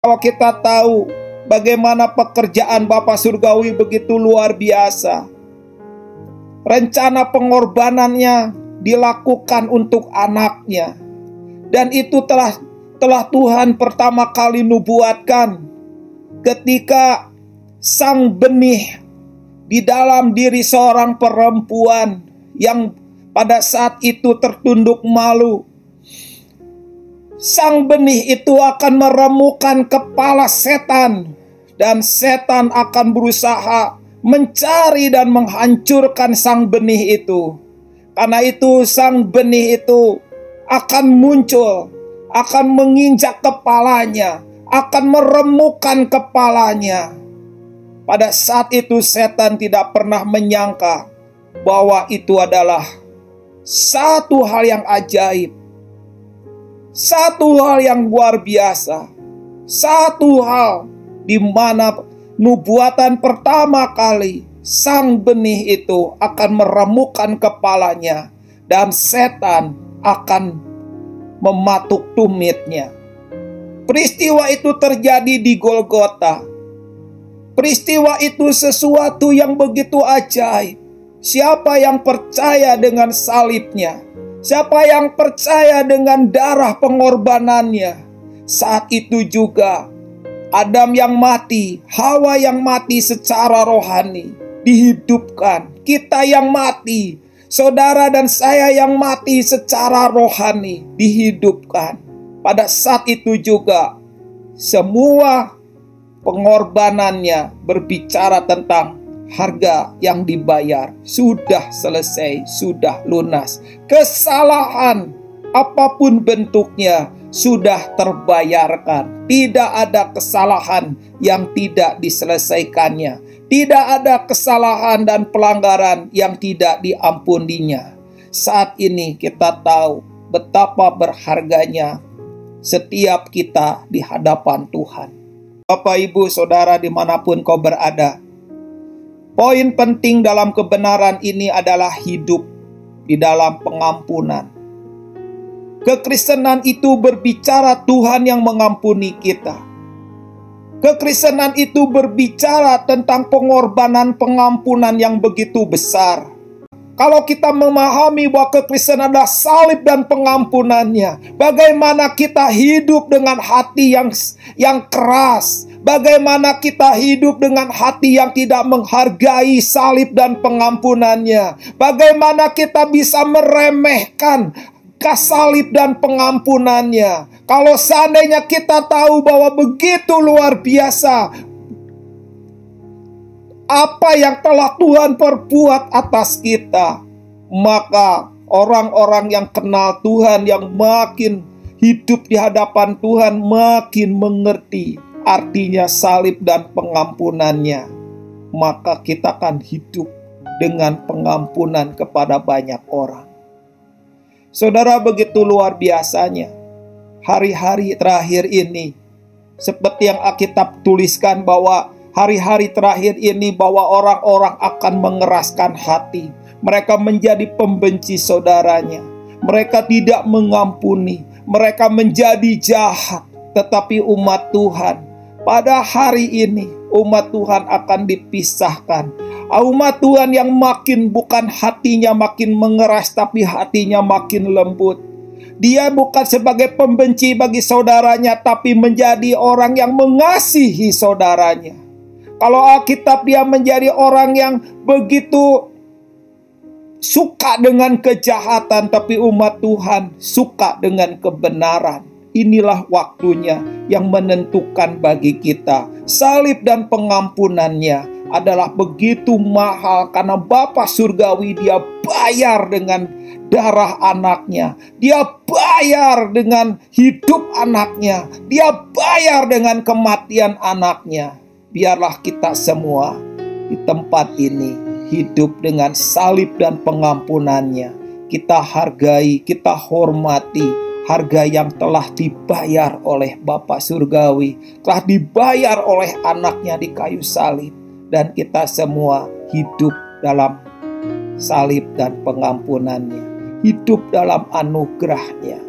Kalau kita tahu bagaimana pekerjaan Bapa Surgawi begitu luar biasa, rencana pengorbanannya dilakukan untuk anaknya, dan itu telah Tuhan pertama kali nubuatkan ketika sang benih di dalam diri seorang perempuan yang pada saat itu tertunduk malu. Sang benih itu akan meremukkan kepala setan, dan setan akan berusaha mencari dan menghancurkan sang benih itu. Karena itu sang benih itu akan muncul, akan menginjak kepalanya, akan meremukkan kepalanya. Pada saat itu setan tidak pernah menyangka bahwa itu adalah satu hal yang ajaib, satu hal yang luar biasa, satu hal di mana nubuatan pertama kali sang benih itu akan meremukkan kepalanya dan setan akan mematuk tumitnya. Peristiwa itu terjadi di Golgota. Peristiwa itu sesuatu yang begitu ajaib. Siapa yang percaya dengan salibnya, siapa yang percaya dengan darah pengorbanannya, saat itu juga Adam yang mati, Hawa yang mati secara rohani dihidupkan. Kita yang mati, saudara dan saya yang mati secara rohani dihidupkan. Pada saat itu juga semua pengorbanannya berbicara tentang harga yang dibayar. Sudah selesai, sudah lunas. Kesalahan apapun bentuknya sudah terbayarkan. Tidak ada kesalahan yang tidak diselesaikannya. Tidak ada kesalahan dan pelanggaran yang tidak diampuninya. Saat ini kita tahu betapa berharganya setiap kita di hadapan Tuhan. Bapak, Ibu, Saudara dimanapun kau berada, poin penting dalam kebenaran ini adalah hidup di dalam pengampunan. Kekristenan itu berbicara Tuhan yang mengampuni kita. Kekristenan itu berbicara tentang pengorbanan pengampunan yang begitu besar. Kalau kita memahami bahwa kekristenan adalah salib dan pengampunannya, bagaimana kita hidup dengan hati yang keras, bagaimana kita hidup dengan hati yang tidak menghargai salib dan pengampunannya, bagaimana kita bisa meremehkan salib dan pengampunannya. Kalau seandainya kita tahu bahwa begitu luar biasa apa yang telah Tuhan perbuat atas kita, maka orang-orang yang kenal Tuhan, yang makin hidup di hadapan Tuhan, makin mengerti artinya salib dan pengampunannya. Maka kita akan hidup dengan pengampunan kepada banyak orang. Saudara, begitu luar biasanya hari-hari terakhir ini, seperti yang Alkitab tuliskan bahwa hari-hari terakhir ini bahwa orang-orang akan mengeraskan hati. Mereka menjadi pembenci saudaranya. Mereka tidak mengampuni. Mereka menjadi jahat. Tetapi umat Tuhan, pada hari ini umat Tuhan akan dipisahkan. Umat Tuhan yang makin bukan hatinya makin mengeras, tapi hatinya makin lembut. Dia bukan sebagai pembenci bagi saudaranya, tapi menjadi orang yang mengasihi saudaranya. Kalau Alkitab dia menjadi orang yang begitu suka dengan kejahatan, tapi umat Tuhan suka dengan kebenaran. Inilah waktunya yang menentukan bagi kita. Salib dan pengampunannya adalah begitu mahal karena Bapa Surgawi dia bayar dengan darah anaknya. Dia bayar dengan hidup anaknya. Dia bayar dengan kematian anaknya. Biarlah kita semua di tempat ini hidup dengan salib dan pengampunannya. Kita hargai, kita hormati harga yang telah dibayar oleh Bapa Surgawi, telah dibayar oleh anaknya di kayu salib. Dan kita semua hidup dalam salib dan pengampunannya, hidup dalam anugerahnya.